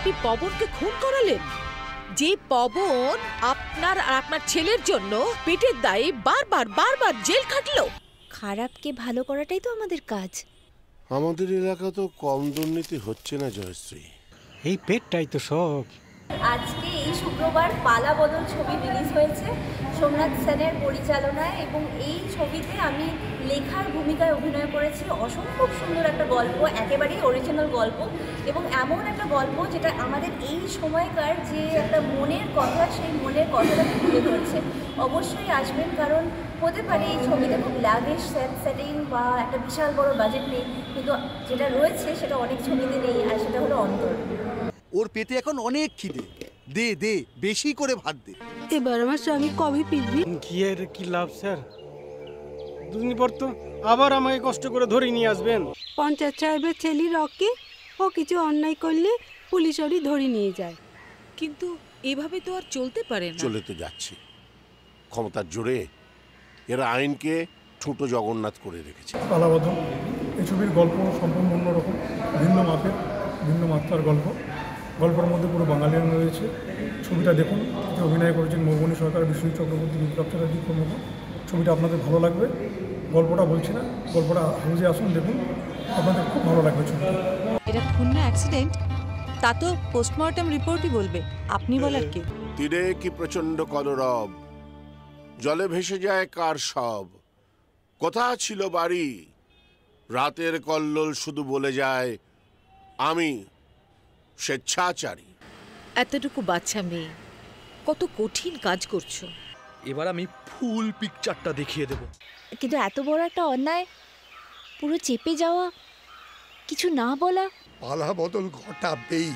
আপনি পবনকে খুন করালেন? যে পবন আপনার আর আপনার ছেলের জন্য পেটের দায়ে বারবার বারবার জেল খাটলো। খারাপকে ভালো করাটাই তো আমাদের কাজ। আমাদের এলাকা তো কম দুর্নীতি হচ্ছে না জয়শ্রী। এই পেটটাই তো সব। আজকে এই শুক্রবার পালা বদল ছবি রিলিজ হয়েছে সোমনাথ সেনের পরিচালনায়, এবং এই ছবিতে আমি লেখার ভূমিকায় অভিনয় করেছি। অসম্ভব সুন্দর একটা গল্প, একেবারেই অরিজিনাল গল্প, এবং এমন একটা গল্প যেটা আমাদের এই সময়কার যে একটা মনের কথা, সেই মনের কথাটাকে তুলে ধরছে। অবশ্যই আসবেন, কারণ হতে পারে এই ছবিতে খুব ল্যাভিশ সেটিং বা একটা বিশাল বড় বাজেট নেই, কিন্তু যেটা রয়েছে সেটা অনেক ছবিতে নেই, আর সেটা হলো অন্তর। ওর পেটে এখন অনেক খিদে, দে দে বেশি করে ভাত দে। এবার আমার স্বামী কবে ফিরবি? গিয়ে কি লাভ স্যার? দুদিন পর তো আবার আমাকে কষ্ট করে ধরে নিয়ে আসবেন। পঞ্চায়েত সাহেবের ছেলে রকি, ও কিছু অন্যায় করলে পুলিশ ওরই ধরে নিয়ে যায়। কিন্তু এভাবে তো আর চলতে পারে না। চলে তো যাচ্ছে, ক্ষমতার জোরে এরা আইনকে ছোটো জগন্নাথ করে রেখেছে। পালাবদল এই ছবির গল্প সম্পূর্ণ অন্যরকম, ভিন্ন মাপের, ভিন্ন মাত্রার গল্প। গল্পের মধ্যে পুরো বাঙালিয়ান রয়েছে। ছবিটা দেখুন, এতে অভিনয় করেছেন মৌবনী সরকার, বিশ্বজিৎ চক্রবর্তী, বিপ্লব চ্যাটার্জি প্রমুখ। ছবিটা আপনাদের ভালো লাগবে। গল্পটা বলছি না, গল্পটা হাউজে আসুন, দেখুন, আপনাদের খুব ভালো লাগবে ছবিটা। এটা খুন না অ্যাক্সিডেন্ট তা তো পোস্টমর্টম রিপোর্টই বলবে, আপনি বলার কি? তীরে কি প্রচণ্ড কলরব, জলে ভেসে যায় কার সব। কোথা ছিল বাড়ি, রাতের কল্লোল শুধু বলে যায় আমি স্বেচ্ছাচারী। এতটুকু বাচ্চা মেয়ে, কত কঠিন কাজ করছো। এবার আমি ফুল পিকচারটা দেখিয়ে দেব। কিন্তু এত বড় একটা অন্যায়, পুরো চেপে যাওয়া, কিছু না বলা। পালা বদল ঘটাবেই।